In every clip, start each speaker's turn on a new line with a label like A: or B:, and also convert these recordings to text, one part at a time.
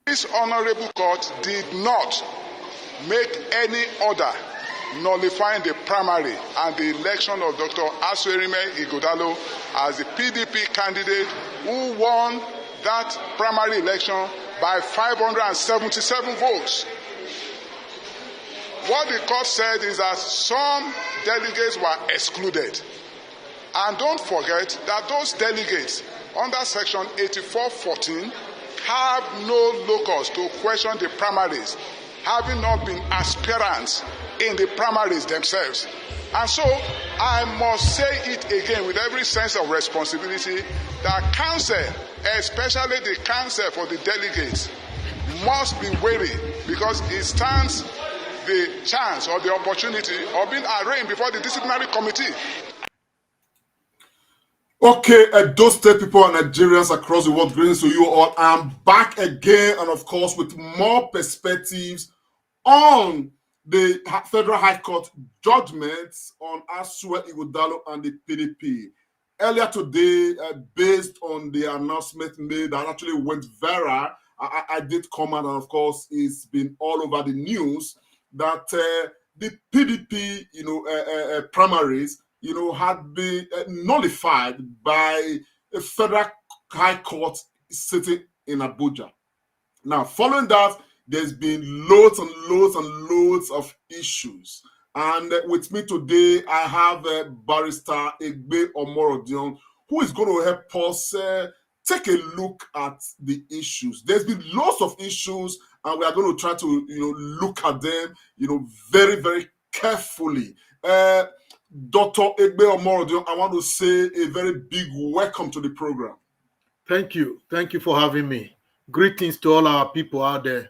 A: This honorable court did not make any order nullifying the primary and the election of Dr. Asue Ighodalo as the PDP candidate who won that primary election by 577 votes. What the court said is that some delegates were excluded. And don't forget that those delegates under Section 8414 have no locus to question the primaries, having not been aspirants in the primaries themselves. And so I must say it again with every sense of responsibility that counsel, especially the counsel for the delegates, must be wary because it stands the chance or the opportunity of being arraigned before the disciplinary committee.
B: Okay, those state people and Nigerians across the world, greetings to you all. I'm back again, and of course, with more perspectives on the Federal High Court judgments on Asue Ighodalo and the PDP. Earlier today, based on the announcement made that actually went viral, I did comment, and of course, it's been all over the news that the PDP, primaries, had been nullified by a Federal High Court sitting in Abuja. Now, following that, there's been loads and loads and loads of issues. And with me today, I have Barrister Egbe Omorodion, who is going to help us take a look at the issues. There's been lots of issues, and we are going to try to, look at them, very, very carefully. Dr. Egbe Omorodion, I want to say a very big welcome to the program.
C: Thank you. Thank you for having me. Greetings to all our people out there.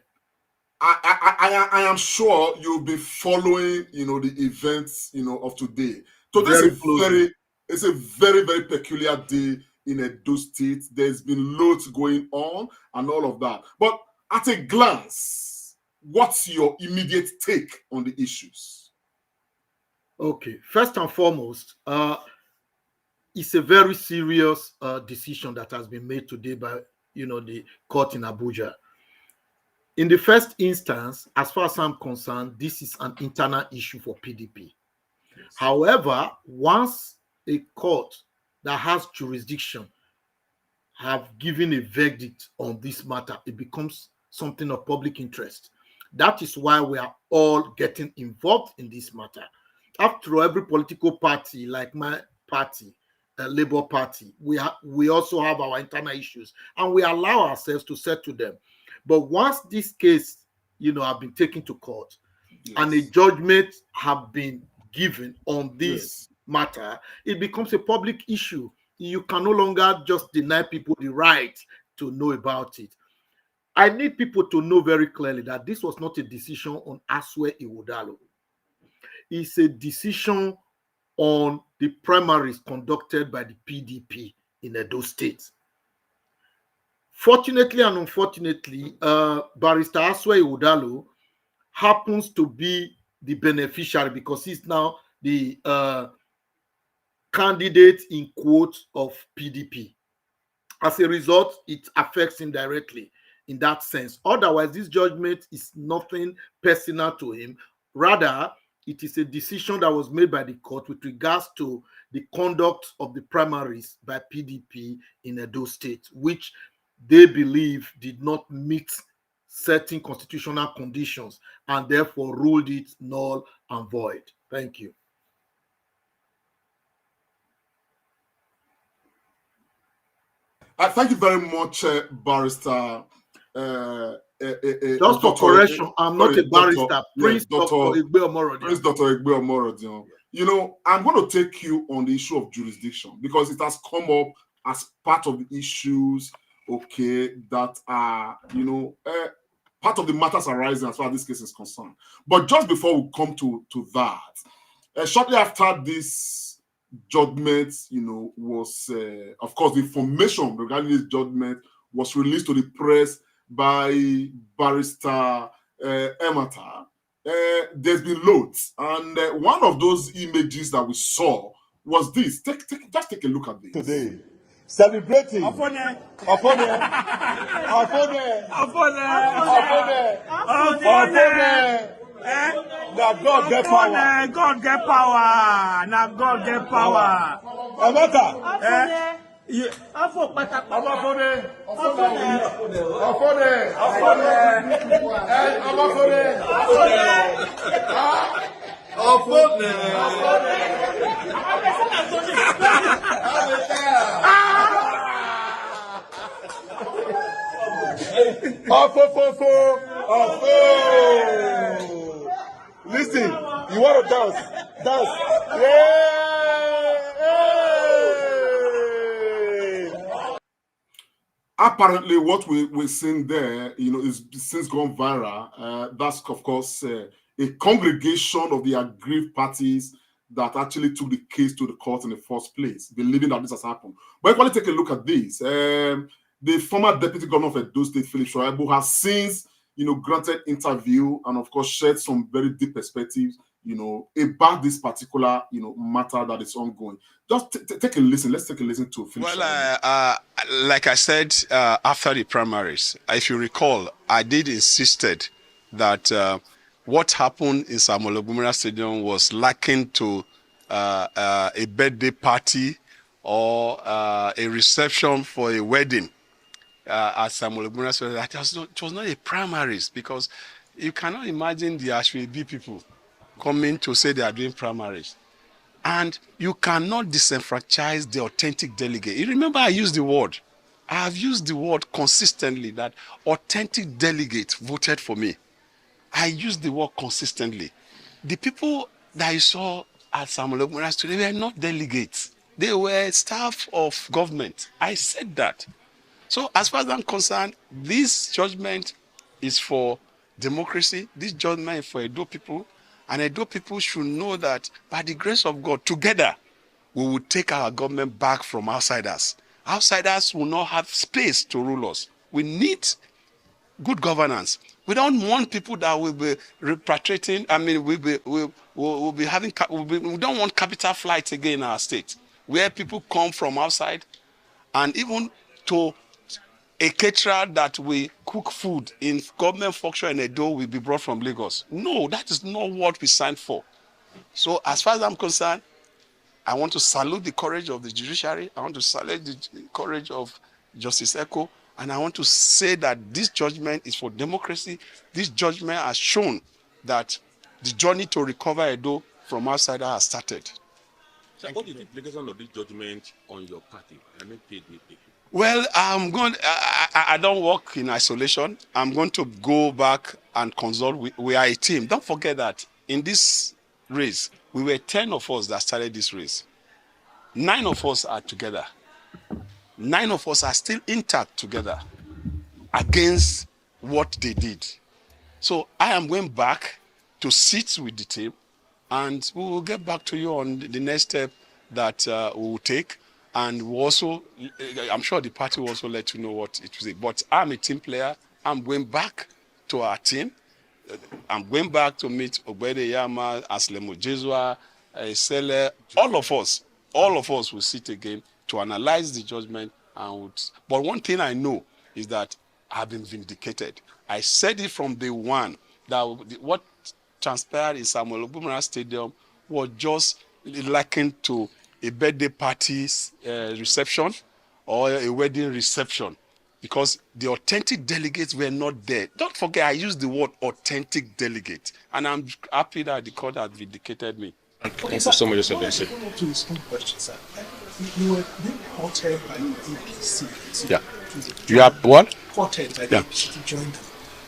B: I am sure you'll be following, the events, of today. So this is a very, very peculiar day in Edo State. There's been loads going on and all of that. But at a glance, what's your immediate take on the issues?
C: Okay, first and foremost, it's a very serious decision that has been made today by, the court in Abuja. In the first instance, as far as I'm concerned, this is an internal issue for PDP. Yes. However, once a court that has jurisdiction have given a verdict on this matter, it becomes something of public interest. That is why we are all getting involved in this matter. After all, every political party, like my party, Labour Party, we also have our internal issues, and we allow ourselves to settle them. But once this case, have been taken to court, yes, and a judgment have been given on this, yes, matter, it becomes a public issue. You can no longer just deny people the right to know about it. I need people to know very clearly that this was not a decision on Asue Ighodalo. It's a decision on the primaries conducted by the PDP in Edo State. Fortunately and unfortunately, Barrister Asue Ighodalo happens to be the beneficiary because he's now the candidate in quotes of PDP. As a result, it affects him directly in that sense. Otherwise, this judgment is nothing personal to him. Rather, it is a decision that was made by the court with regards to the conduct of the primaries by PDP in Edo State, which they believe did not meet certain constitutional conditions and therefore ruled it null and void. Thank you.
B: Thank you very much, Barrister.
C: Just for correction, I'm not a barrister. Prince Dr. Egbe Omorodion.
B: Prince Dr. Egbe Omorodion. I'm going to take you on the issue of jurisdiction because it has come up as part of the issues, that are, part of the matters arising as far as this case is concerned. But just before we come to that, shortly after this judgment, was, of course, the information regarding this judgment was released to the press by Barrister Emata. There's been loads, and one of those images that we saw was this. Just take a look at this.
D: Today, celebrating. Now God get power.
E: God get power. Now God get power.
D: Emeka. Listen, you want to dance? Dance.
B: Apparently, what we're seeing there, is since gone viral. That's, of course, a congregation of the aggrieved parties that actually took the case to the court in the first place, believing that this has happened. But equally, take a look at this. The former deputy governor of Edo State, Philip Shoaibu, has since, granted interview and, of course, shared some very deep perspectives, about this particular, matter that is ongoing. Just take a listen. Let's take a listen to Philip.
F: Well, like I said, after the primaries, if you recall, I did insisted that what happened in Samuel Ogumiloro Stadium was likened to a birthday party or a reception for a wedding at Samuel Ogumiloro Stadium. It was not a primaries, because you cannot imagine the Asue people coming to say they are doing primaries. And you cannot disenfranchise the authentic delegate. You remember I used the word. I have used the word consistently that authentic delegates voted for me. I used the word consistently. The people that you saw at Samuel Ogumiloro Stadium, they were not delegates. They were staff of government. I said that. So as far as I'm concerned, this judgment is for democracy. This judgment is for Edo people. And Edo people should know that by the grace of God, together, we will take our government back from outsiders. Outsiders will not have space to rule us. We need good governance. We don't want people that will be repatriating. I mean, we don't want capital flights again in our state, where people come from outside, and even to a caterer that will cook food in government function in Edo will be brought from Lagos. No, that is not what we signed for. So as far as I'm concerned, I want to salute the courage of the judiciary. I want to salute the courage of Justice Eko. And I want to say that this judgment is for democracy. This judgment has shown that the journey to recover Edo from outsider has started.
G: So what is the implication of this judgment on your party? I mean, PDP.
F: Well, I don't work in isolation. I'm going to go back and consult. We are a team. Don't forget that in this race, we were 10 of us that started this race. 9 of us are together. 9 of us are still intact together against what they did. So I am going back to sit with the team, and we will get back to you on the next step that we will take. And we also, I'm sure the party will also let you know what it will say. But I'm a team player. I'm going back to our team. I'm going back to meet Obede Yama, Aslemo Jesua, Sele. All of us will sit again to analyze the judgment. But one thing I know is that I've been vindicated. I said it from day one that what transpired in Samuel Ogumiloro Stadium was just likened to a birthday party's reception or a wedding reception, because the authentic delegates were not there. Don't forget, I used the word authentic delegate, and I'm happy that the court has vindicated me.
G: Thank you so much, Mr. Benson.
E: To his own question, sir. You were being courted by the APC.
F: Yeah. You are what?
E: Courted by the APC to join them.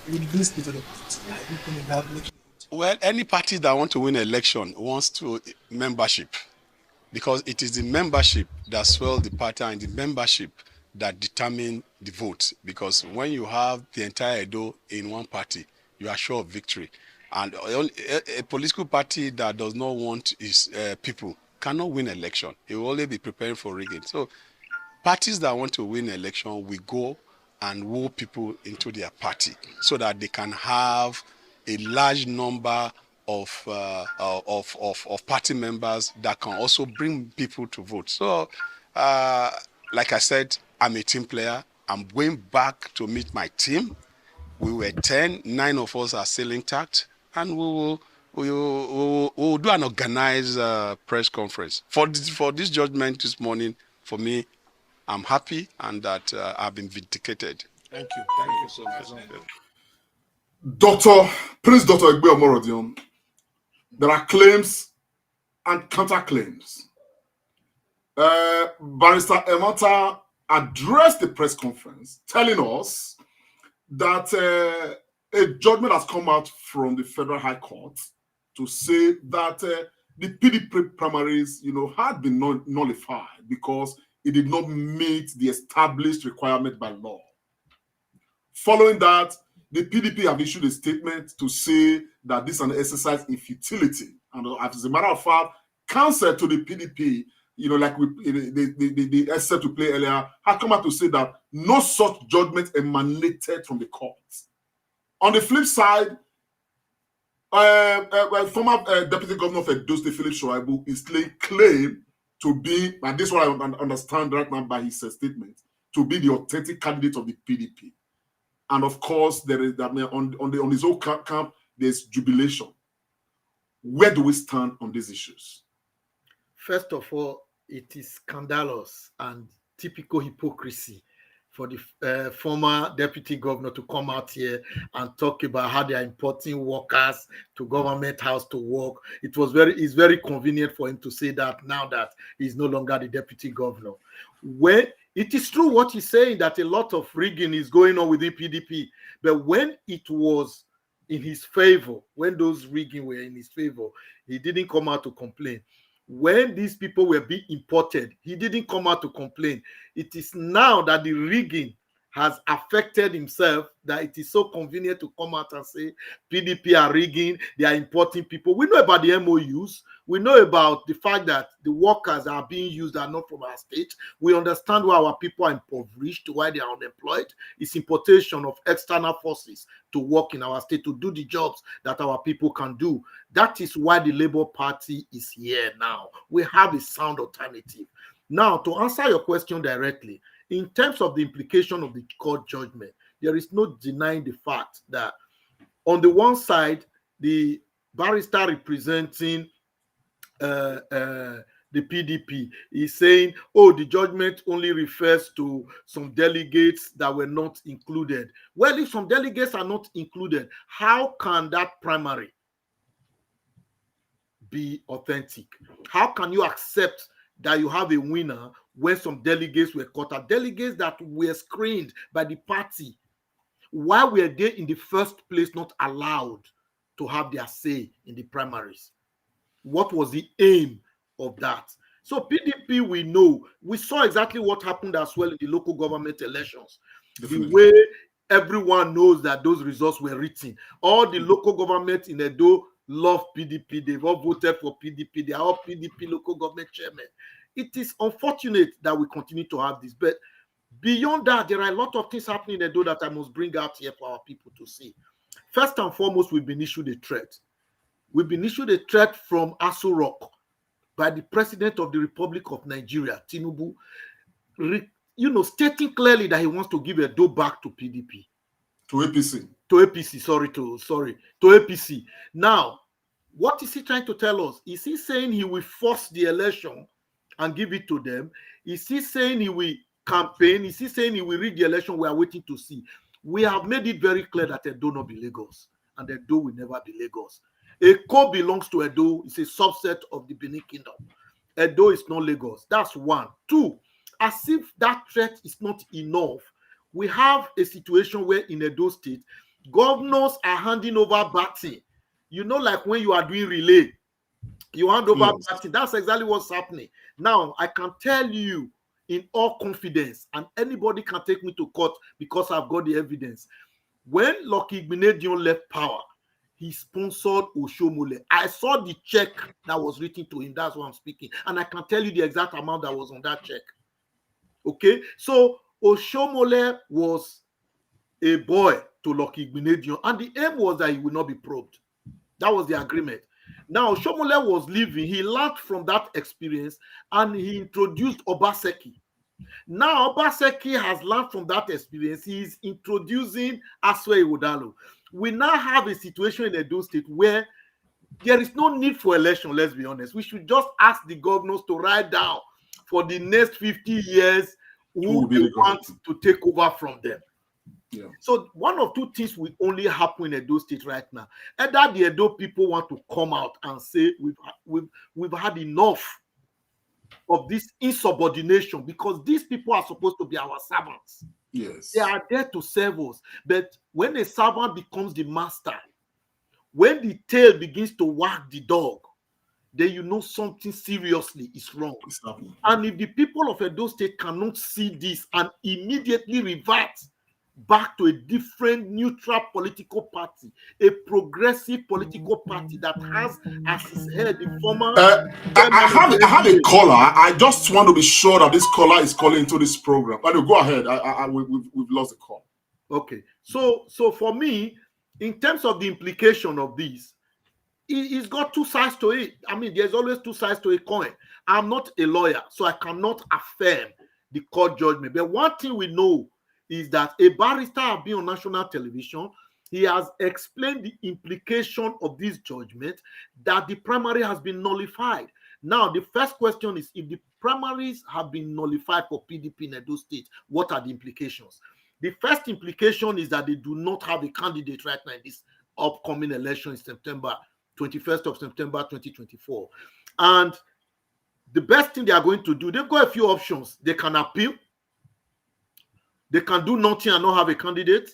E: With this development, are you going to have?
F: Well, any party that wants to win an election wants to membership, because it is the membership that swells the party and the membership that determine the vote. Because when you have the entire Edo in one party, you are sure of victory. And a political party that does not want its people cannot win an election. It will only be preparing for rigging. So parties that want to win an election will go and woo people into their party so that they can have a large number of party members that can also bring people to vote. So like I said, I'm a team player. I'm going back to meet my team. We were 10, 9 of us are still intact, and we will do an organized press conference. For this judgment this morning, for me, I'm happy and that I've been vindicated.
E: Thank you. Thank you so much.
B: Prince Dr. Egbe Omorodion, there are claims and counterclaims. Barrister Emota addressed the press conference telling us that a judgment has come out from the Federal High Court to say that the PDP primaries, had been nullified because it did not meet the established requirement by law. Following that, the PDP have issued a statement to say that this is an exercise in futility. And as a matter of fact, counsel to the PDP, like the excerpt to play earlier, had come out to say that no such judgment emanated from the court. On the flip side, former Deputy Governor of Edo State, Philip Shoaibu, is claimed to be, and this is what I understand right now by his statement, to be the authentic candidate of the PDP. And of course, there is on his own camp, there's jubilation. Where do we stand on these issues?
C: First of all, it is scandalous and typical hypocrisy for the former deputy governor to come out here and talk about how they are importing workers to government house to work. It's very convenient for him to say that now that he's no longer the deputy governor. When it is true what he's saying, that a lot of rigging is going on with the PDP, but when it was in his favor, when those rigging were in his favor, he didn't come out to complain. When these people were being imported, he didn't come out to complain. It is now that the rigging has affected himself that it is so convenient to come out and say PDP are rigging, they are importing people. We know about the MOUs. We know about the fact that the workers are being used are not from our state. We understand why our people are impoverished, why they are unemployed. It's importation of external forces to work in our state, to do the jobs that our people can do. That is why the Labour Party is here now. We have a sound alternative. Now, to answer your question directly, in terms of the implication of the court judgment, there is no denying the fact that on the one side, the barrister representing the PDP is saying, oh, the judgment only refers to some delegates that were not included. Well, if some delegates are not included, how can that primary be authentic? How can you accept that you have a winner when some delegates were cut out? Delegates that were screened by the party. Why were they in the first place not allowed to have their say in the primaries? What was the aim of that? So PDP, we know, we saw exactly what happened as well in the local government elections. Definitely. The way everyone knows that those results were written. All the local government in Edo love PDP. They've all voted for PDP. They are all PDP local government chairmen. It is unfortunate that we continue to have this. But beyond that, there are a lot of things happening in Edo that I must bring out here for our people to see. First and foremost, we've been issued a threat. We've been issued a threat from Asue by the President of the Republic of Nigeria, Tinubu, stating clearly that he wants to give Edo back to PDP.
B: To APC.
C: To APC. Now, what is he trying to tell us? Is he saying he will force the election and give it to them? Is he saying he will campaign? Is he saying he will rig the election? We are waiting to see. We have made it very clear that Edo will not be Lagos, and Edo will never be Lagos. Eko belongs to Edo. It's a subset of the Benin Kingdom. Edo is not Lagos. That's one. Two, as if that threat is not enough, we have a situation where in Edo State, governors are handing over baton. Like when you are doing relay, you hand over baton. That's exactly what's happening. Now, I can tell you in all confidence, and anybody can take me to court because I've got the evidence. When Lucky Igbinedion left power, he sponsored Oshomole. I saw the check that was written to him. That's what I'm speaking. And I can tell you the exact amount that was on that check. Okay? So Oshomole was a boy to Lucky Igbinedion, and the aim was that he would not be probed. That was the agreement. Now, Oshomole was leaving. He learned from that experience, and he introduced Obaseki Now, Obaseki has learned from that experience. He is introducing Asue Udalo. We now have a situation in Edo State where there is no need for election, let's be honest. We should just ask the governors to write down for the next 50 years who they want to take over from them.
B: Yeah.
C: So one of two things will only happen in Edo State right now. Either the Edo people want to come out and say we've had enough of this insubordination, because these people are supposed to be our servants.
B: Yes.
C: They are there to serve us. But when a servant becomes the master, when the tail begins to wag the dog, then you know something seriously is wrong. And if the people of Edo State cannot see this and immediately revert back to a different neutral political party, a progressive political party that has as its head the former...
B: I have a caller. I just want to be sure that this caller is calling into this program. But go ahead. We've lost the call.
C: Okay. So for me, in terms of the implication of this, it's got two sides to it. I mean, there's always two sides to a coin. I'm not a lawyer, so I cannot affirm the court judgment. But one thing we know is that a barrister has been on national television. He has explained the implication of this judgment, that the primary has been nullified. Now, the first question is, if the primaries have been nullified for PDP in Edo State, what are the implications? The first implication is that they do not have a candidate right now in this upcoming election in September, 21st of September 2024. And the best thing they are going to do, they've got a few options. They can appeal. They can do nothing and not have a candidate.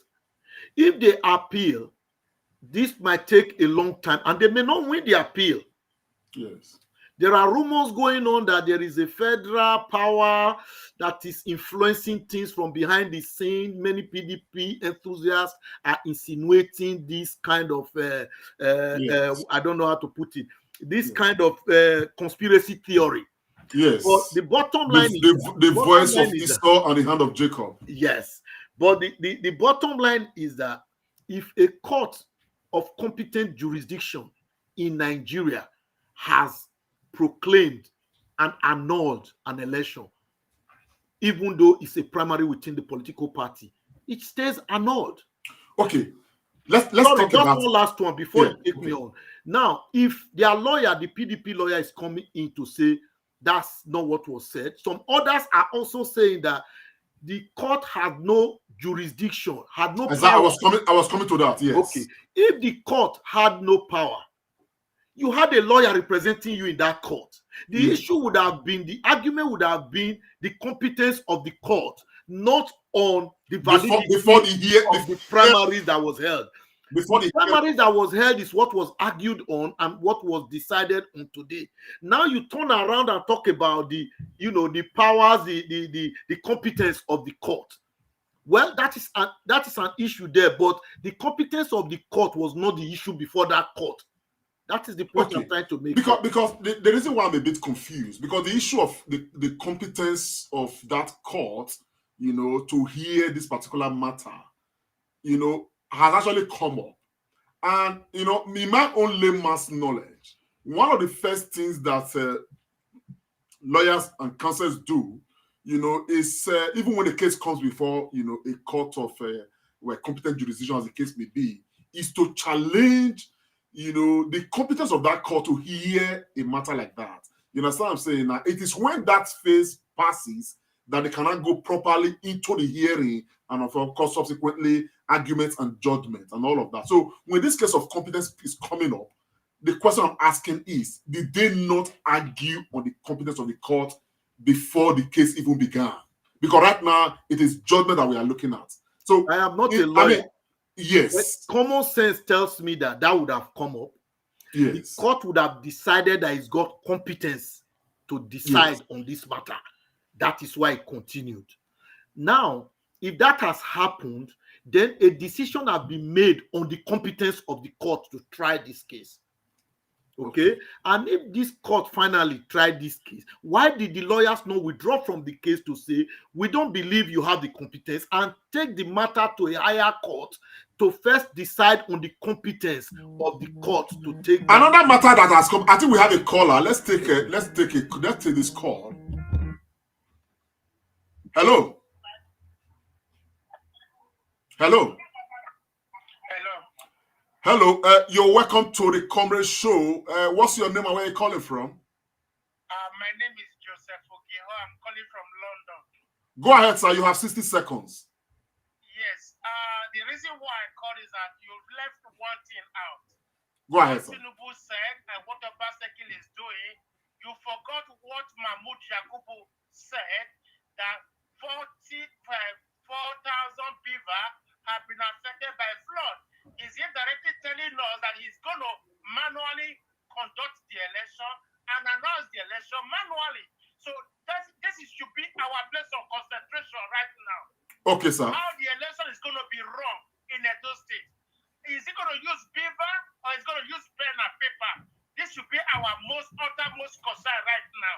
C: If they appeal, this might take a long time, and they may not win the appeal.
B: Yes.
C: There are rumors going on that there is a federal power that is influencing things from behind the scene. Many PDP enthusiasts are insinuating this kind of, I don't know how to put it, this kind of conspiracy theory.
B: Yes.
C: But the bottom line is
B: the voice of Esau and the hand of Jacob.
C: Yes. But the bottom line is that if a court of competent jurisdiction in Nigeria has proclaimed and annulled an election, even though it's a primary within the political party, it stays annulled.
B: Okay. Let's talk about
C: one last one before you take me on. Now, if their lawyer, the PDP lawyer, is coming in to say that's not what was said, some others are also saying that the court had no jurisdiction, had no power.
B: I was coming to that, yes.
C: Okay. If the court had no power, you had a lawyer representing you in that court. The issue would have been, the argument would have been the competence of the court, not on the validity of the primaries that was held. The primaries that was held is what was argued on and what was decided on today. Now you turn around and talk about the powers, the competence of the court. Well, that is an issue there, but the competence of the court was not the issue before that court. That is the point I'm trying to make.
B: Because the reason why I'm a bit confused, because the issue of the competence of that court, to hear this particular matter, has actually come up. And, in my own layman's knowledge, one of the first things that lawyers and counsels do, is even when the case comes before, a court of where competent jurisdiction, as the case may be, is to challenge, the competence of that court to hear a matter like that. You understand what I'm saying? Now, it is when that phase passes that they cannot go properly into the hearing and, of course, subsequently arguments and judgment and all of that. So when this case of competence is coming up, the question I'm asking is, did they not argue on the competence of the court before the case even began? Because right now, it is judgment that we are looking at. So
C: I am not a lawyer.
B: Yes.
C: But common sense tells me that would have come up.
B: Yes.
C: The court would have decided that it's got competence to decide on this matter. That is why it continued. Now, if that has happened, then a decision has been made on the competence of the court to try this case. Okay? And if this court finally tried this case, why did the lawyers not withdraw from the case to say, we don't believe you have the competence, and take the matter to a higher court to first decide on the competence of the court to take
B: another matter that has come? I think we have a caller. Let's take this call. Hello. Hello. Hello. You're welcome to the Comrade Show. What's your name and where are you calling from?
H: My name is Joseph Ogeho. I'm calling from London.
B: Go ahead, sir. You have 60 seconds.
H: Yes. The reason why I called is that you've left one thing out.
B: Go ahead, sir.
H: Tinubu said, and what Obaseki is doing, you forgot what Mahmoud Yakubu said, that 4,000 beaver have been affected by flood. Is he directly telling us that he's going to manually conduct the election and announce the election manually? So this should be our place of concentration right now.
B: Okay, sir.
H: How the election is going to be run in Edo State. Is he going to use beaver or is he going to use pen and paper? This should be our uttermost concern right now.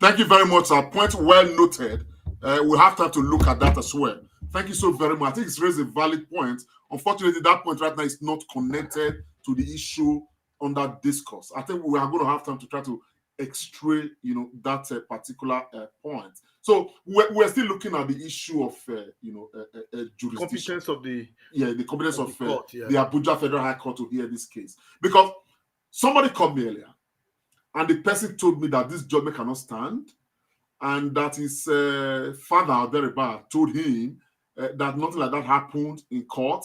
B: Thank you very much, sir. Point well noted. We'll have time to look at that as well. Thank you so very much. I think it's raised a valid point. Unfortunately, that point right now is not connected to the issue under discourse. I think we are going to have time to try to extray, that particular point. So we're still looking at the issue of, jurisdiction.
C: Competence of the
B: competence of
C: the court,
B: the Abuja Federal High Court to hear this case. Because somebody called me earlier, and the person told me that this judgment cannot stand, and that his father, very bad, told him that nothing like that happened in court,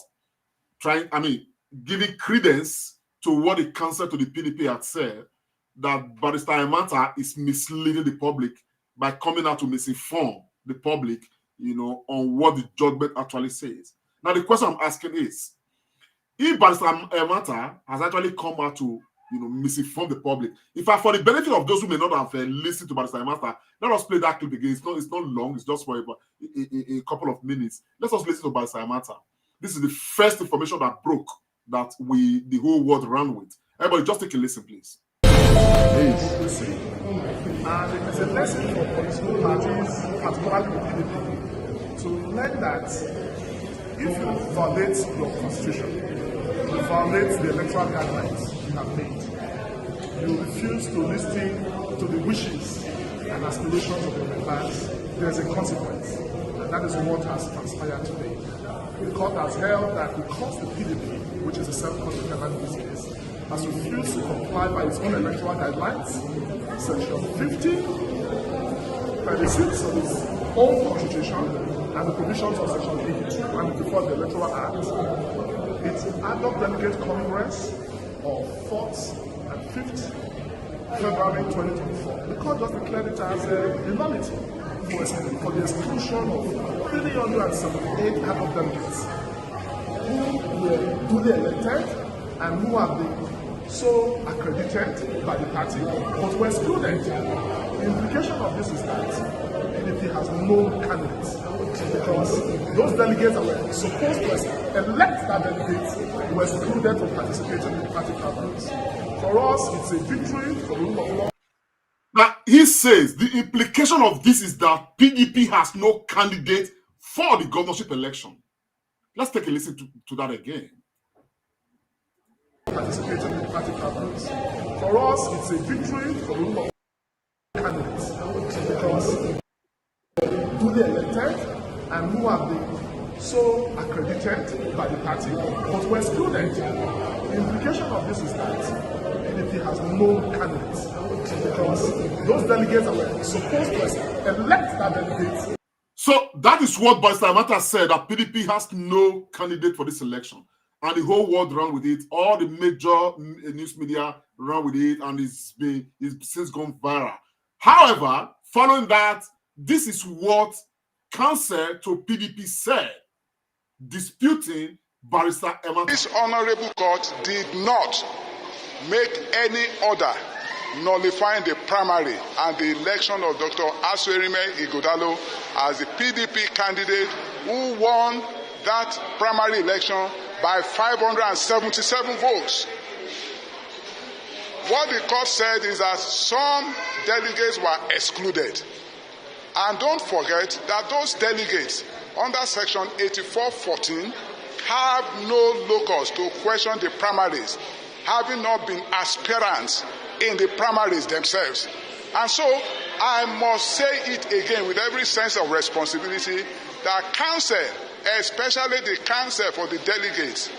B: giving credence to what the counsel to the PDP had said, that Barrister Emata is misleading the public by coming out to misinform the public, on what the judgment actually says. Now, the question I'm asking is, if Barrister Emata has actually come out to, misinform the public, in fact, for the benefit of those who may not have listened to Barrister Emata, let us play that clip again. It's not long. It's just for a couple of minutes. Let us listen to Barrister Emata. This is the first information that broke that the whole world ran with. Everybody, just take a listen, please.
I: It's a lesson for political parties, particularly the PDP, to learn that if you violate your constitution, you violate the electoral guidelines you have made, you refuse to listen to the wishes and aspirations of your members, there's a consequence. And that is what has transpired today. The court has held that because the PDP, which is a self-condemned in this case, has refused to comply by its own electoral guidelines, section 50, 36 of its own constitution, and the provisions of section 82 and before the Electoral Act, its ad hoc delegate congress of 4th and 5th February 2024, the court just declared it as a nullity for the exclusion of 378 ad hoc delegates who were duly elected and who have been so accredited by the party, but were excluded. The implication of this is that PDP has no candidates because those delegates that were supposed to elect that delegates were excluded from participating in the party campaigns. For us, it's a victory for the rule of law.
B: Now, he says the implication of this is that PDP has no candidate for the governorship election. Let's take a listen to that again.
I: Participating in the party campaigns. For us, it's a victory for the rule of candidates because duly elected and who have been so accredited by the party but were excluded. The implication of this is that PDP has no candidates because those delegates that were supposed to elect that delegate.
B: So that is what Barrister Emata said, that PDP has no candidate for this election. And the whole world ran with it. All the major news media ran with it, and it's since gone viral. However, following that, this is what counsel to PDP said, disputing Barrister Emata.
A: This honorable court did not make any order nullifying the primary and the election of Dr. Asue Igodalo as the PDP candidate who won that primary election by 577 votes. What the court said is that some delegates were excluded. And don't forget that those delegates under section 8414 have no locus to question the primaries, having not been aspirants in the primaries themselves. And so I must say it again with every sense of responsibility that counsel, especially the counsel for the delegates,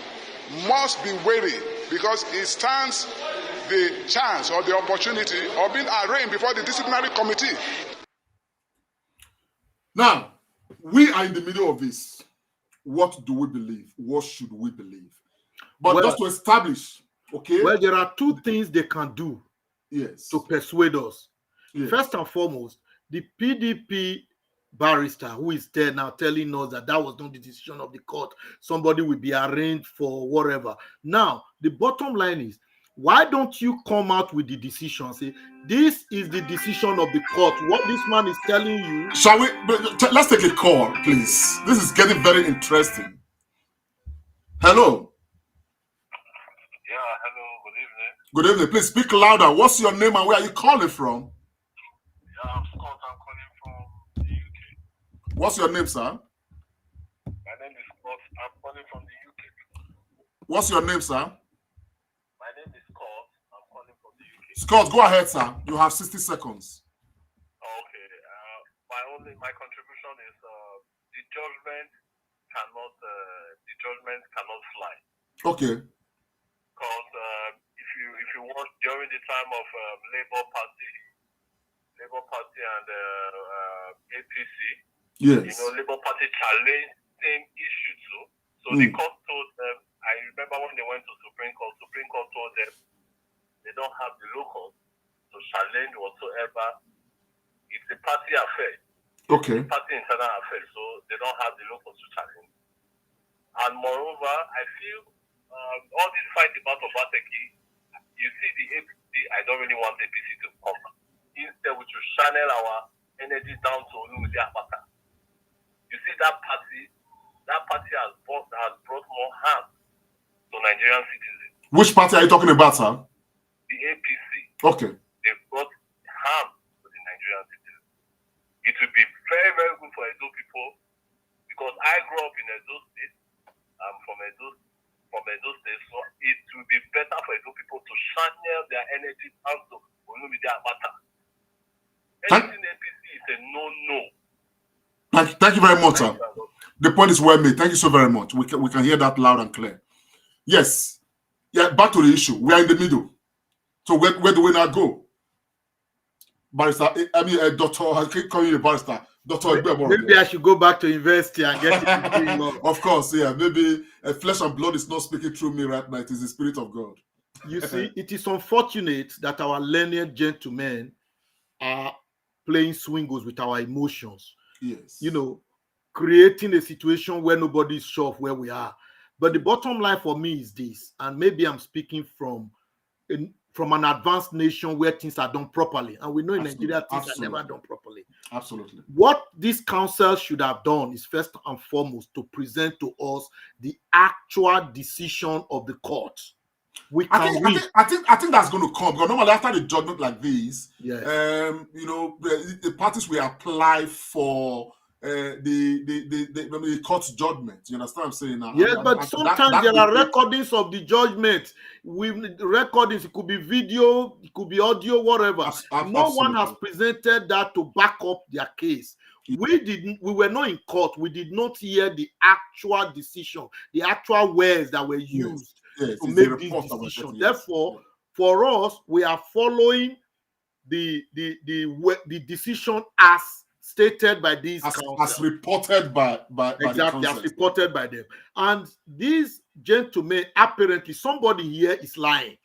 A: must be wary because it stands the chance or the opportunity of being arraigned before the disciplinary committee.
B: Now, we are in the middle of this. What do we believe? What should we believe? But just to establish, okay?
C: Well, there are two things they can do to persuade us. Yes. First and foremost, the PDP barrister who is there now telling us that that was not the decision of the court. Somebody will be arraigned for whatever. Now, the bottom line is, why don't you come out with the decision? Say, this is the decision of the court. What this man is telling you.
B: Shall we? Let's take a call, please. This is getting very interesting. Hello.
J: Yeah, hello. Good evening.
B: Good evening. Please speak louder. What's your name and where are you calling from?
J: Yeah, I'm Scott. I'm calling from the UK.
B: What's your name, sir?
J: My name is Scott. I'm calling from the UK.
B: What's your name, sir?
J: My name is Scott. I'm calling from the UK.
B: Scott, go ahead, sir. You have 60 seconds.
J: Okay. My contribution is the judgment cannot fly.
B: Okay.
J: Because if you watch during the time of Labour Party and APC,
B: yes,
J: Labour Party challenged same issue too. So the court told them. I remember when they went to Supreme Court told them they don't have the locals to challenge whatsoever. It's a party affair.
B: Okay.
J: It's a party internal affair, so they don't have the locals to challenge. And moreover, I feel all this fight about Obateki, you see the APC, I don't really want APC to come. Instead, we should channel our energy down to Olumide Apata. You see that party has brought more harm to Nigerian citizens.
B: Which party are you talking about, sir?
J: The APC.
B: Okay.
J: They brought harm to the Nigerian citizens. It will be very, very good for Edo people because I grew up in Edo State. I'm from Edo State, so it will be better for Edo people to channel their energy down to Olumide Apata. Anything APC is a no-no.
B: Thank you very much, sir. The point is well made. Thank you so very much. We can hear that loud and clear. Yes. Yeah, back to the issue. We are in the middle. So where do we now go? Barrister, doctor, I keep calling you a barrister. Doctor,
C: maybe I should go back to university and get it.
B: Of course, yeah. Maybe flesh and blood is not speaking through me right now. It is the Spirit of God.
C: You see, it is unfortunate that our learned gentlemen are playing swingles with our emotions.
B: Yes.
C: Creating a situation where nobody is sure of where we are. But the bottom line for me is this, and maybe I'm speaking from an advanced nation where things are done properly. And we know in Nigeria, things are never done properly.
B: Absolutely.
C: What this council should have done is first and foremost to present to us the actual decision of the court.
B: I think that's going to come because normally after the judgment like this,
C: yes.
B: The parties will apply for the court's judgment. You understand what I'm saying now?
C: Yes, but sometimes there are recordings of the judgment. Recordings, it could be video, it could be audio, whatever. No one has presented that to back up their case. We were not in court. We did not hear the actual decision, the actual words that were used to make this decision. Therefore, for us, we are following the decision as stated by these
B: as reported by
C: exactly as reported by them. And these gentlemen, apparently somebody here is lying.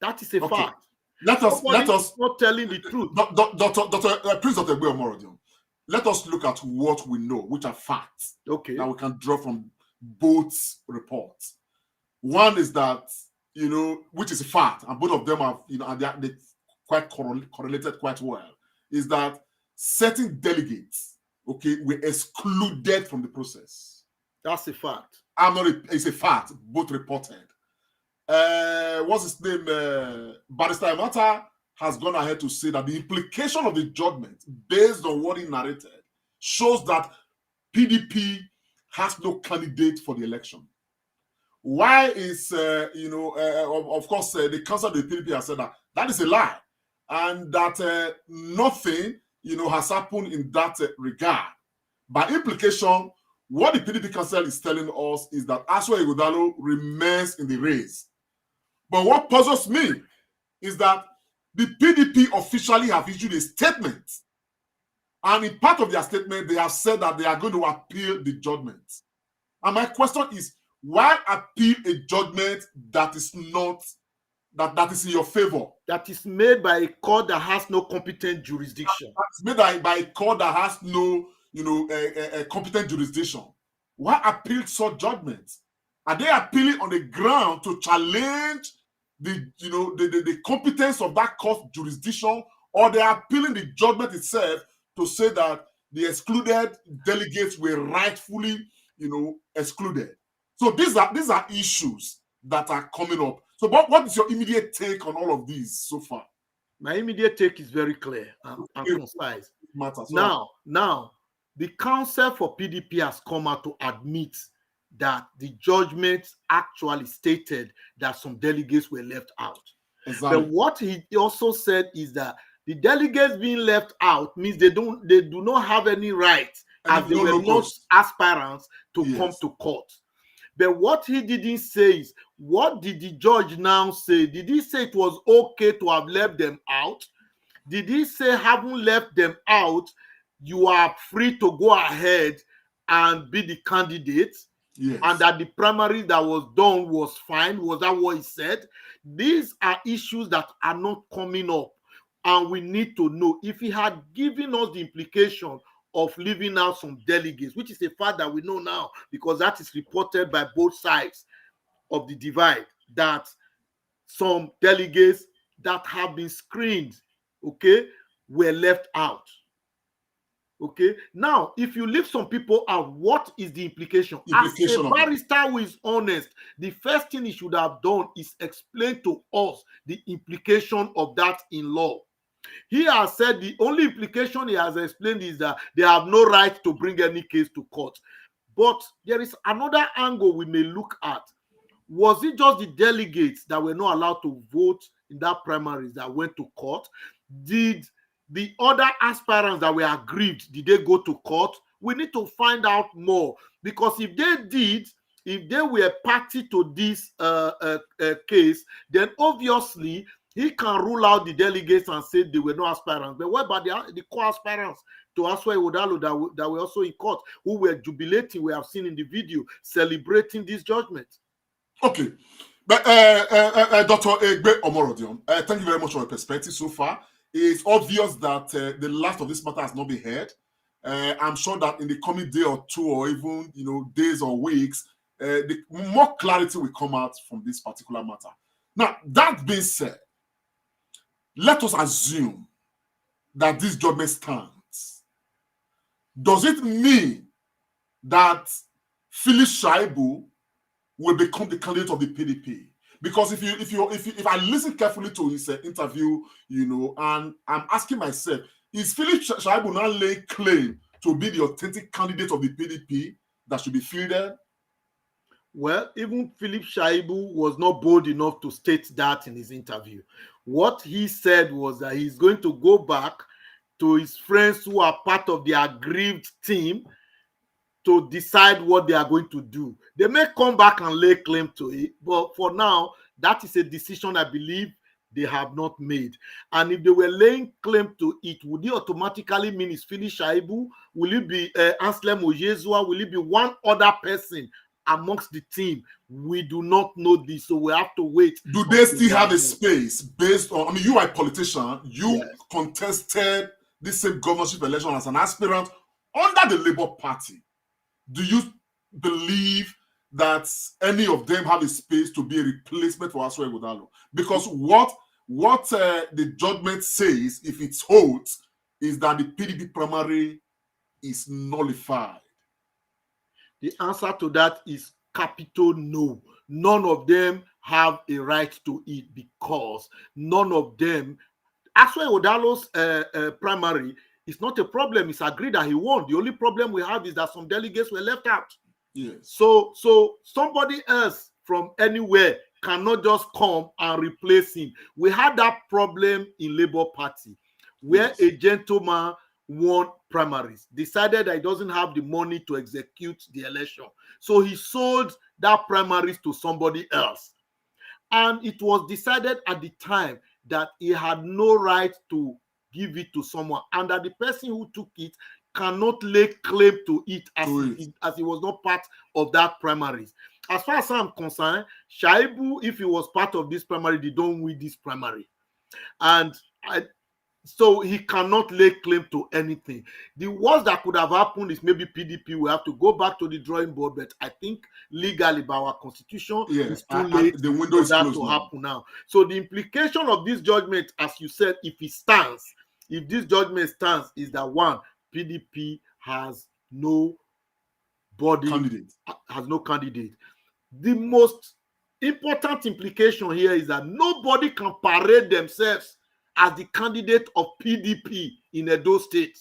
C: That is a fact.
B: Let us
C: not telling the truth.
B: Please, Dr. Gbeomorodion, let us look at what we know, which are facts.
C: Okay.
B: That we can draw from both reports. One is that, which is a fact, and both of them are, and they quite correlated quite well, is that certain delegates, were excluded from the process.
C: That's a fact.
B: It's a fact, both reported. What's his name? Barrister Amata has gone ahead to say that the implication of the judgment, based on what he narrated, shows that PDP has no candidate for the election. Why is, of course, the council of the PDP has said that is a lie. and that nothing, has happened in that regard. By implication, what the PDP council is telling us is that Asue Ighodalo remains in the race. But what puzzles me is that the PDP officially have issued a statement. And in part of their statement, they have said that they are going to appeal the judgment. And my question is, why appeal a judgment that is not, that is in your favor?
C: That is made by a court that has no competent jurisdiction.
B: That's made by a court that has no, a competent jurisdiction. Why appeal such judgments? Are they appealing on the ground to challenge the competence of that court jurisdiction, or they are appealing the judgment itself to say that the excluded delegates were rightfully, excluded? So these are issues that are coming up. So what is your immediate take on all of these so far?
C: My immediate take is very clear and concise. Now, the council for PDP has come out to admit that the judgment actually stated that some delegates were left out.
B: Exactly.
C: But what he also said is that the delegates being left out means they do not have any right, as they were not aspirants to come to court. But what he didn't say is, what did the judge now say? Did he say it was okay to have left them out? Did he say, having left them out, you are free to go ahead and be the candidate?
B: Yes.
C: And that the primary that was done was fine? Was that what he said? These are issues that are not coming up. And we need to know if he had given us the implication of leaving out some delegates, which is a fact that we know now, because that is reported by both sides of the divide, that some delegates that have been screened, were left out. Now, if you leave some people out, what is the implication? As a barrister who is honest, the first thing he should have done is explain to us the implication of that in law. He has said the only implication he has explained is that they have no right to bring any case to court. But there is another angle we may look at. Was it just the delegates that were not allowed to vote in that primaries that went to court? Did the other aspirants that were aggrieved, did they go to court? We need to find out more, because if they did, if they were party to this case, then obviously he can rule out the delegates and say they were no aspirants. But what about the co-aspirants to Asue Ighodalo that were also in court, who were jubilating, we have seen in the video, celebrating this judgment?
B: Okay. But Dr. Egbe Omorodion, thank you very much for your perspective so far. It's obvious that the last of this matter has not been heard. I'm sure that in the coming day or two, or even days or weeks, the more clarity will come out from this particular matter. Now, that being said, let us assume that this judgment stands. Does it mean that Philip Shaibu will become the candidate of the PDP? Because if I listen carefully to his interview, and I'm asking myself, is Philip Shaibu now laying claim to be the authentic candidate of the PDP that should be fielded?
C: Well, even Philip Shaibu was not bold enough to state that in his interview. What he said was that he's going to go back to his friends who are part of the aggrieved team to decide what they are going to do. They may come back and lay claim to it, but for now, that is a decision I believe they have not made. And if they were laying claim to it, would it automatically mean it's Philip Shaibu? Will it be Anselm Ojezua? Will it be one other person amongst the team? We do not know this, so we have to wait.
B: Do they still have a space based on, you are a politician, you contested this same governorship election as an aspirant under the Labour Party. Do you believe that any of them have a space to be a replacement for Asue Ighodalo? Because what the judgment says, if it holds, is that the PDP primary is nullified.
C: The answer to that is capital no. None of them have a right to it, because none of them, Asue Ighodalo's primary, it's not a problem. It's agreed that he won. The only problem we have is that some delegates were left out.
B: Yes.
C: So somebody else from anywhere cannot just come and replace him. We had that problem in Labour Party where a gentleman won primaries, decided that he doesn't have the money to execute the election. So he sold that primaries to somebody else. And it was decided at the time that he had no right to give it to someone, and that the person who took it cannot lay claim to it as he was not part of that primaries. As far as I'm concerned, Shaibu, if he was part of this primary, they don't win this primary. And so he cannot lay claim to anything. The worst that could have happened is maybe PDP will have to go back to the drawing board, but I think legally by our constitution, it's too late
B: the window
C: for that to happen now. So the implication of this judgment, as you said, if this judgment stands, is that one, PDP has no candidate. The most important implication here is that nobody can parade themselves as the candidate of PDP in Edo State.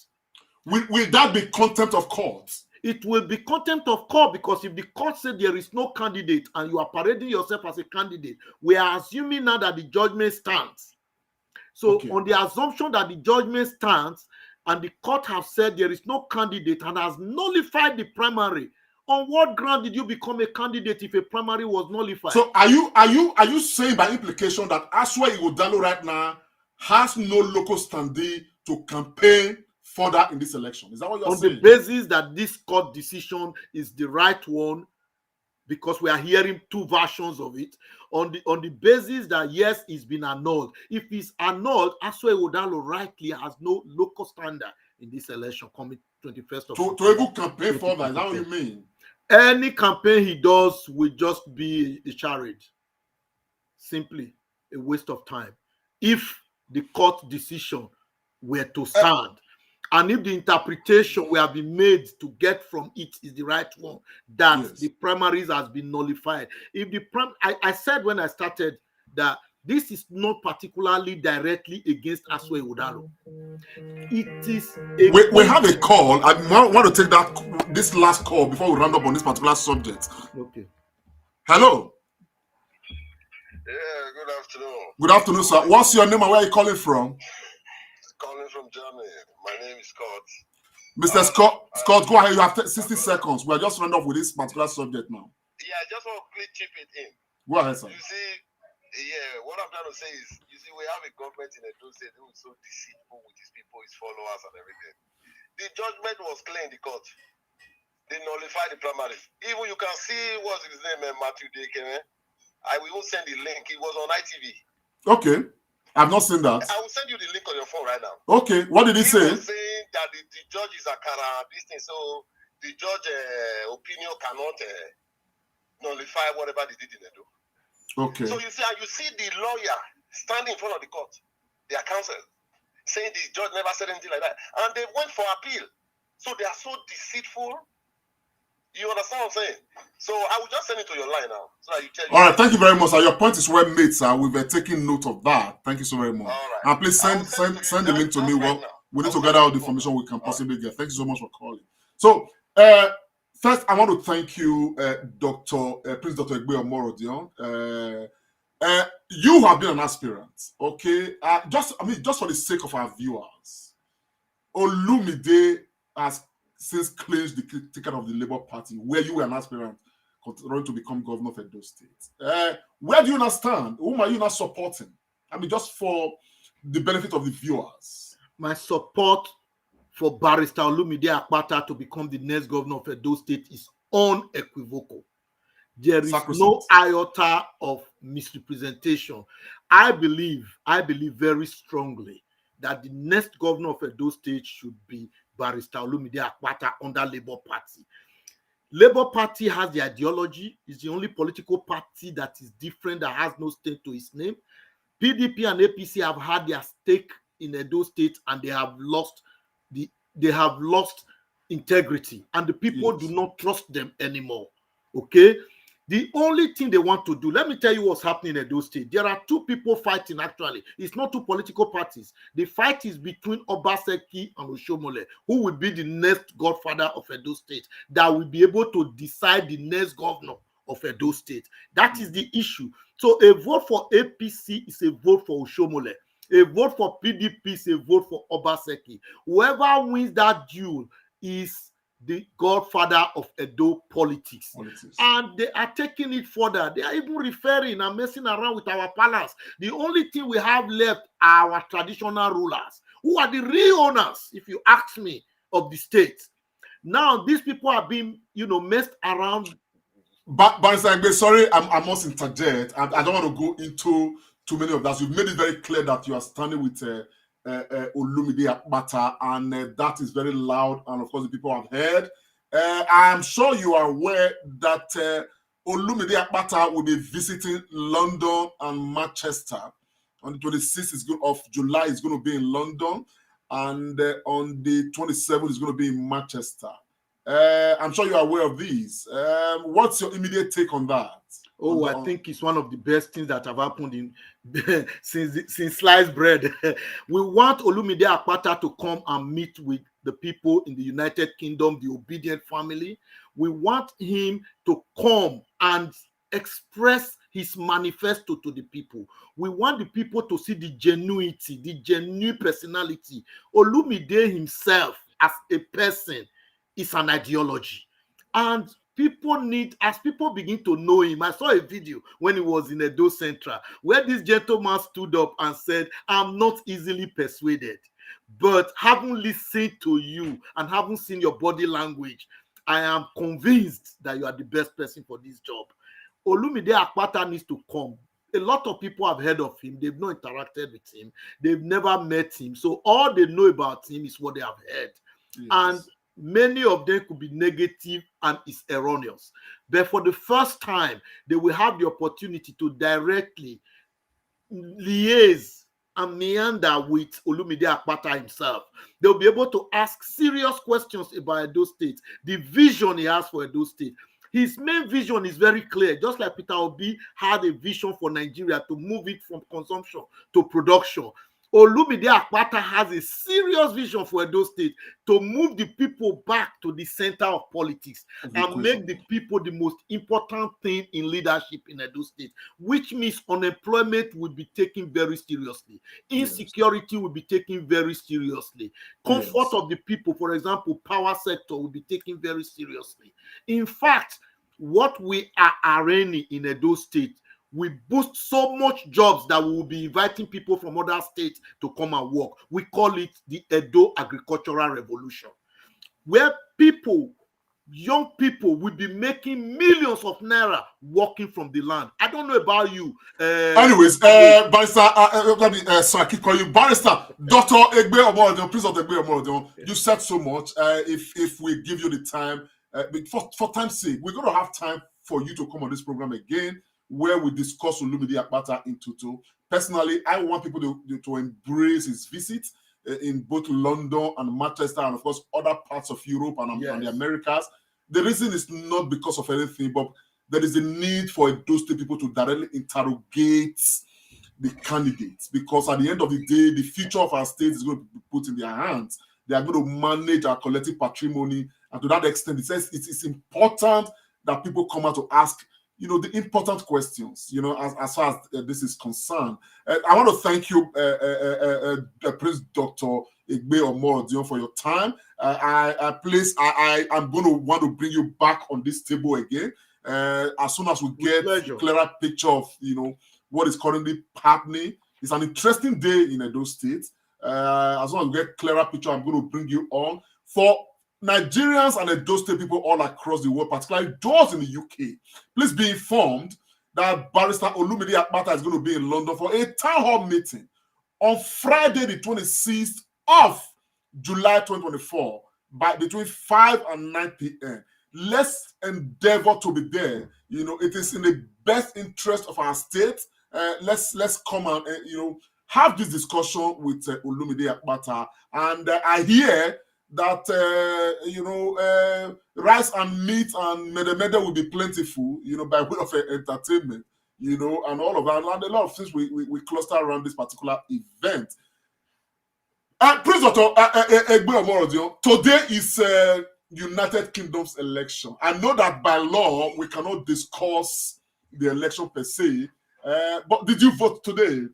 B: Will that be contempt of court?
C: It will be contempt of court, because if the court said there is no candidate and you are parading yourself as a candidate, we are assuming now that the judgment stands. So on the assumption that the judgment stands and the court has said there is no candidate and has nullified the primary, on what ground did you become a candidate if a primary was nullified?
B: So are you saying by implication that Asue Ighodalo right now has no local standing to campaign further in this election? Is that what you're saying?
C: On the basis that this court decision is the right one, because we are hearing two versions of it, on the basis that yes, it's been annulled. If it's annulled, Asue Ighodalo rightly has no local standard in this election coming 21st of
B: to able campaign further. Is that what you mean?
C: Any campaign he does will just be a charade, simply a waste of time. If the court decision were to stand, and if the interpretation we have been made to get from it is the right one, that the primaries has been nullified. If the I said when I started that this is not particularly directly against Asue Ighodalo. It is
B: we have a call. I want to take this last call before we round up on this particular subject.
C: Okay.
B: Hello.
K: Yeah, good afternoon.
B: Good afternoon, sir. What's your name and where are you calling from?
K: Calling from Germany. My name is Scott.
B: Mr. Scott, go ahead. You have 60 seconds. We're just round up with this particular subject now.
K: Yeah, I just want to quickly chip it in.
B: Go ahead, sir.
K: You see, what I'm trying to say is, we have a government in Edo State who is so deceitful with his people, his followers, and everything. The judgment was clear in the court. They nullified the primaries. Even you can see what's his name, Matthew Dekene. I will send the link. It was on ITV.
B: Okay. I've not seen that.
K: I will send you the link on your phone right now.
B: Okay. What did he say?
K: He was saying that the judge is a this thing, so the judge opinion cannot nullify whatever they did in Edo.
B: Okay.
K: So you see the lawyer standing in front of the court, their counsel, saying the judge never said anything like that. And they went for appeal. So they are so deceitful. You understand what I'm saying? So I will just send it to your line now. So that you tell.
B: All right, thank you very much, sir. Your point is well made, sir. We've taken note of that. Thank you so very much. All right. And please send the link to me. Well, we need to gather all the information we can possibly get. Thank you so much for calling. So, first, I want to thank you, Prince Dr. Egbe Omorodion. You have been an aspirant, okay? Just for the sake of our viewers, Olumide has since clinched the ticket of the Labour Party, where you were an aspirant, running to become governor of Edo State. Where do you not stand? Whom are you not supporting? I mean, just for the benefit of the viewers.
C: My support for Barrister Olumide Akpata to become the next governor of Edo State is unequivocal. There is no iota of misrepresentation. I believe very strongly that the next governor of Edo State should be Barrister Olumide Akpata under Labour Party. Labour Party has the ideology. It's the only political party that is different, that has no stake to its name. PDP and APC have had their stake in Edo State and they have lost integrity, and the people do not trust them anymore. Okay? The only thing they want to do, let me tell you what's happening in Edo State. There are two people fighting actually. It's not two political parties. The fight is between Obaseki and Oshomole, who will be the next godfather of Edo State, that will be able to decide the next governor of Edo State. That is the issue. So a vote for APC is a vote for Oshomole. A vote for PDP is a vote for Obaseki. Whoever wins that duel is the godfather of Edo politics. And they are taking it further. They are even referring and messing around with our palace. The only thing we have left are our traditional rulers, who are the real owners, if you ask me, of the state. Now, these people are being, messed around.
B: But sorry, I must interject. I don't want to go into too many of that. You've made it very clear that you are standing with Olumide Akpata, and that is very loud, and of course the people have heard. I am sure you are aware that Olumide Akpata will be visiting London and Manchester on the 26th of July. Is going to be in London, and on the 27th is going to be in Manchester. I'm sure you are aware of these. What's your immediate take on that?
C: Oh, I think it's one of the best things that have happened in since sliced bread. We want Olumide Akpata to come and meet with the people in the United Kingdom, the obedient family. We want him to come and express his manifesto to the people. We want the people to see the genuity, the genuine personality. Olumide himself as a person is an ideology. And people need, as people begin to know him, I saw a video when he was in Edo Central where this gentleman stood up and said, I'm not easily persuaded, but having listened to you and having seen your body language, I am convinced that you are the best person for this job. Olumide Akpata needs to come. A lot of people have heard of him. They've not interacted with him. They've never met him. So all they know about him is what they have heard. Yes. And many of them could be negative and is erroneous. But for the first time, they will have the opportunity to directly liaise and meander with Olumide Akpata himself. They'll be able to ask serious questions about Edo State, the vision he has for Edo State. His main vision is very clear, just like Peter Obi had a vision for Nigeria to move it from consumption to production. Olumide Akpata has a serious vision for Edo State to move the people back to the center of politics and make the people the most important thing in leadership in Edo State, which means unemployment will be taken very seriously. Insecurity will be taken very seriously. Comfort of the people, for example, power sector will be taken very seriously. In fact, what we are arraigning in Edo State we boost so much jobs that we will be inviting people from other states to come and work. We call it the Edo Agricultural Revolution, where people, young people, will be making millions of naira working from the land. I don't know about you.
B: Anyways, Barrister, sorry, I keep calling you Barrister. Dr. Egbe Omorodion, Prince of Egbe Omorodion, you said so much. If we give you the time, for time's sake, we're going to have time for you to come on this program again, where we discuss Olumide Akpata in total. Personally, I want people to embrace his visit in both London and Manchester and, of course, other parts of Europe and the Americas. The reason is not because of anything, but there is a need for those two people to directly interrogate the candidates, because at the end of the day, the future of our state is going to be put in their hands. They are going to manage our collective patrimony, and to that extent, it says it's important that people come out to ask the important questions, as far as this is concerned. I want to thank you, Prince Dr. Egbe Omorodion, for your time. I'm going to want to bring you back on this table again as soon as we get a clearer picture of, what is currently happening. It's an interesting day in Edo State. As soon as we get a clearer picture, I'm going to bring you on. For Nigerians and Edo State people all across the world, particularly those in the UK, please be informed that Barrister Olumide Akpata is going to be in London for a town hall meeting on Friday, the 26th of July 2024, between 5 and 9 p.m. Let's endeavor to be there. It is in the best interest of our state. Let's come and have this discussion with Olumide Akpata. And I hear that rice and meat and mede will be plentiful, by way of entertainment, and all of that, and a lot of things we cluster around this particular event. Prince Dr. Egbe Omorodion, today is United Kingdom's election. I know that by law we cannot discuss the election per se, but did you vote today?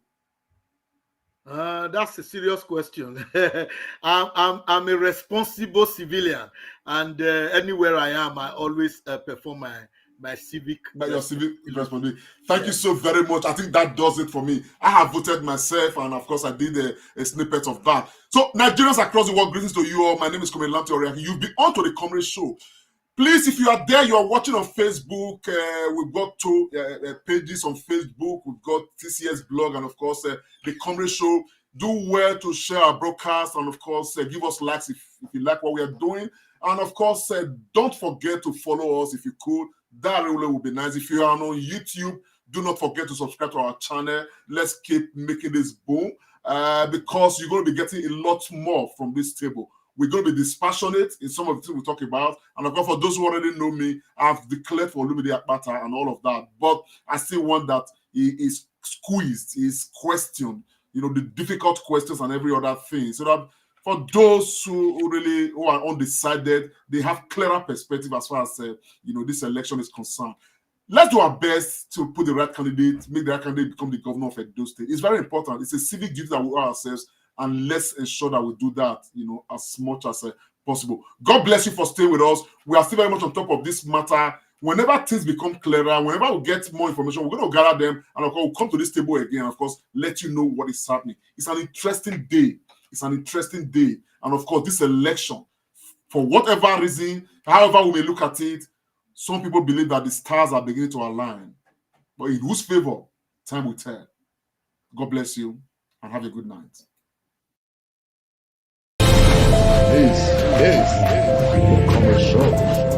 C: That's a serious question. I'm a responsible civilian, and anywhere I am, I always perform my civic.
B: Your civic responsibility. Thank you so very much. I think that does it for me. I have voted myself, and of course, I did a snippet of that. So, Nigerians across the world, greetings to you all. My name is Comrade Lamte Oriaki. You've been on to the Comrade Show. Please, if you are there, you are watching on Facebook. We've got two pages on Facebook. We've got TCS blog, and of course, the Comrade Show. Do well to share our broadcast, and of course, give us likes if you like what we are doing. And of course, don't forget to follow us if you could. That really would be nice. If you are on YouTube, do not forget to subscribe to our channel. Let's keep making this boom because you're going to be getting a lot more from this table. We're going to be dispassionate in some of the things we talk about. And of course, for those who already know me, I've declared for Olumide Akpata and all of that. But I still want that he is squeezed, he is questioned, the difficult questions and every other thing. So that for those who are undecided, they have clearer perspective as far as this election is concerned. Let's do our best to put the right candidate, make the right candidate become the governor of Edo State. It's very important. It's a civic duty that we owe ourselves, and let's ensure that we do that, as much as possible. God bless you for staying with us. We are still very much on top of this matter. Whenever things become clearer, whenever we get more information, we're going to gather them, and of course, we'll come to this table again, and of course, let you know what is happening. It's an interesting day. It's an interesting day. And of course, this election, for whatever reason, however we may look at it, some people believe that the stars are beginning to align. But in whose favor, time will tell. God bless you, and have a good night. Peace. Commercial.